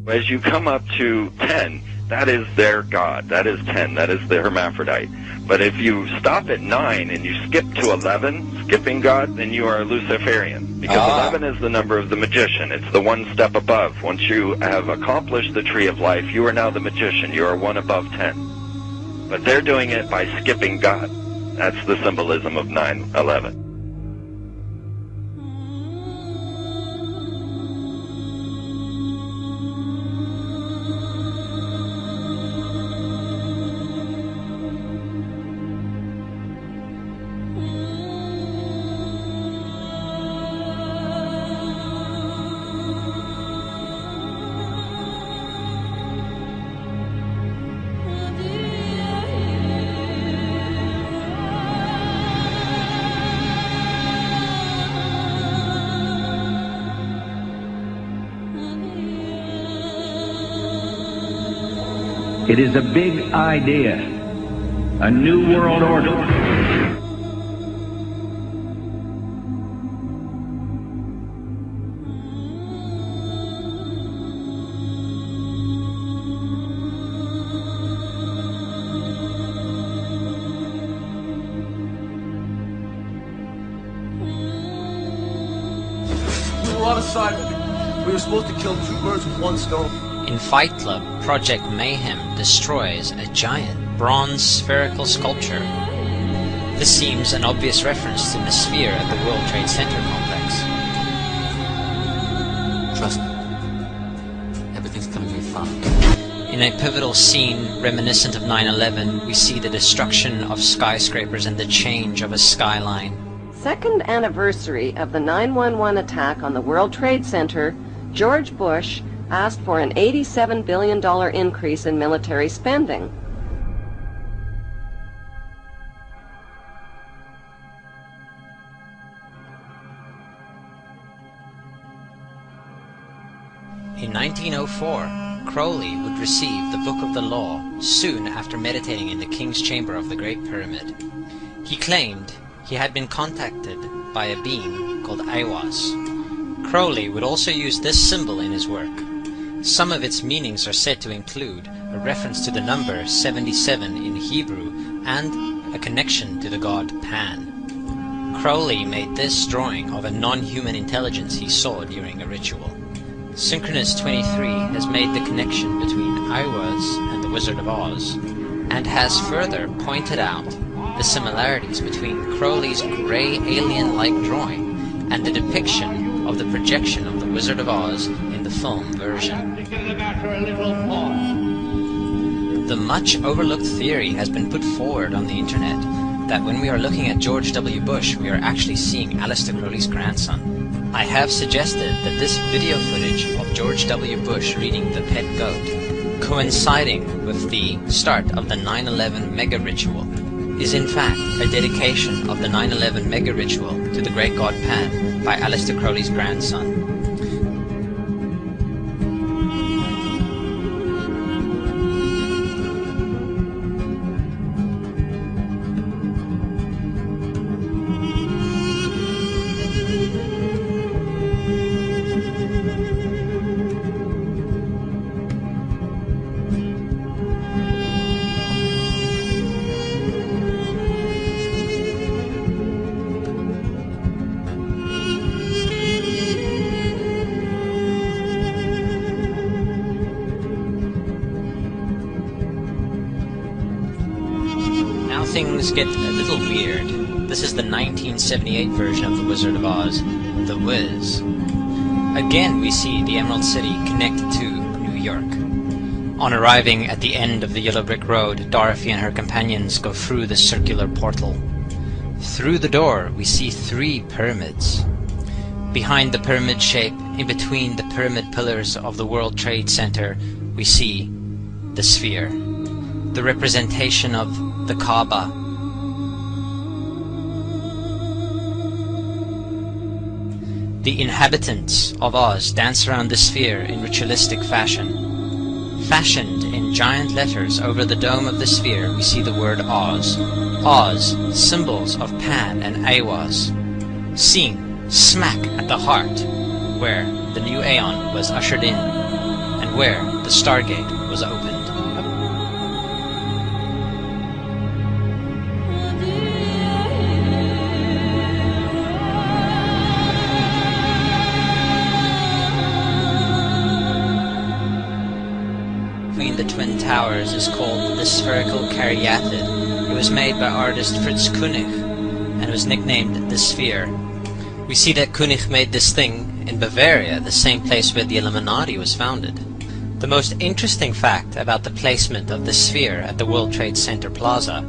As you come up to 10, that is their god. That is 10. That is the hermaphrodite. But if you stop at 9 and you skip to 11, skipping God, then you are a Luciferian. Because 11 is the number of the magician. It's the one step above. Once you have accomplished the tree of life, you are now the magician. You are one above 10. But they're doing it by skipping God. That's the symbolism of 9/11. It is a big idea, a new world order. We were on assignment. We were supposed to kill two birds with one stone. In Fight Club, Project Mayhem destroys a giant bronze spherical sculpture. This seems an obvious reference to the sphere at the World Trade Center complex. Trust me. Everything's gonna be fine. In a pivotal scene reminiscent of 9/11, we see the destruction of skyscrapers and the change of a skyline. Second anniversary of the 9/11 attack on the World Trade Center, George Bush asked for an $87 billion increase in military spending. In 1904, Crowley would receive the Book of the Law soon after meditating in the King's Chamber of the Great Pyramid. He claimed he had been contacted by a being called Aiwass. Crowley would also use this symbol in his work. Some of its meanings are said to include a reference to the number 77 in Hebrew and a connection to the god Pan. Crowley made this drawing of a non-human intelligence he saw during a ritual. Synchronous 23 has made the connection between Aiwass and the Wizard of Oz, and has further pointed out the similarities between Crowley's grey alien-like drawing and the depiction of the projection of the Wizard of Oz in the film version. The much overlooked theory has been put forward on the internet that when we are looking at George W. Bush, we are actually seeing Aleister Crowley's grandson. I have suggested that this video footage of George W. Bush reading The Pet Goat, coinciding with the start of the 9/11 mega ritual, is in fact a dedication of the 9/11 mega ritual to the great god Pan by Aleister Crowley's grandson. Things get a little weird. This is the 1978 version of The Wizard of Oz, The Wiz. Again we see the Emerald City connected to New York. On arriving at the end of the Yellow Brick Road, Dorothy and her companions go through the circular portal. Through the door we see 3 pyramids. Behind the pyramid shape, in between the pyramid pillars of the World Trade Center, we see the sphere, the representation of the Kaaba. The inhabitants of Oz dance around the sphere in ritualistic fashion. Fashioned in giant letters over the dome of the sphere, we see the word Oz. Oz, symbols of Pan and Aiwass, seen smack at the heart where the new Aeon was ushered in, and where the Stargate was opened. Between the Twin Towers is called the Spherical Caryatid. It was made by artist Fritz Koenig and was nicknamed the Sphere. We see that Koenig made this thing in Bavaria, the same place where the Illuminati was founded. The most interesting fact about the placement of the Sphere at the World Trade Center Plaza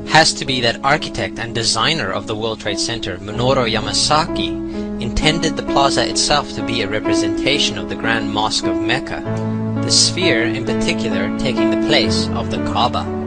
has to be that architect and designer of the World Trade Center, Minoru Yamasaki, intended the plaza itself to be a representation of the Grand Mosque of Mecca, the Sphere in particular taking the place of the Kaaba.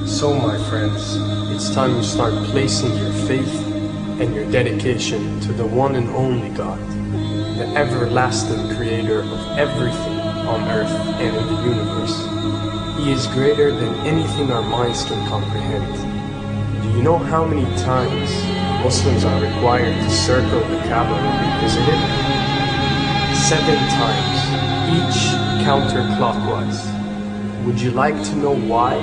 So, my friends, it's time you start placing your faith and your dedication to the one and only God, the everlasting creator of everything on earth and in the universe. He is greater than anything our minds can comprehend. Do you know how many times Muslims are required to circle the Kaaba when they visit it? 7 times, each counterclockwise. Would you like to know why?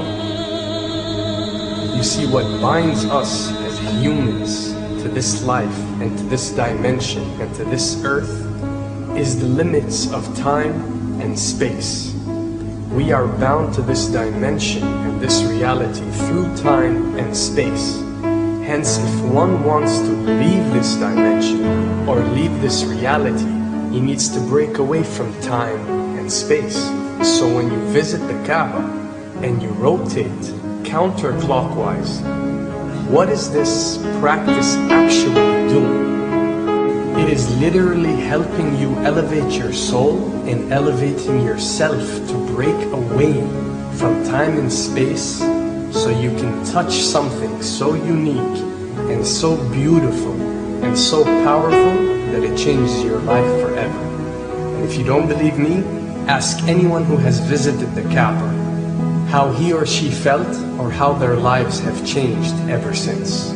You see, what binds us as humans to this life and to this dimension and to this earth is the limits of time and space. We are bound to this dimension and this reality through time and space. Hence, if one wants to leave this dimension or leave this reality, he needs to break away from time and space. So when you visit the Kaaba and you rotate counterclockwise, what is this practice actually doing? It is literally helping you elevate your soul and elevating yourself to break away from time and space so you can touch something so unique and so beautiful and so powerful that it changes your life forever. And if you don't believe me, ask anyone who has visited the Kaaba how he or she felt or how their lives have changed ever since.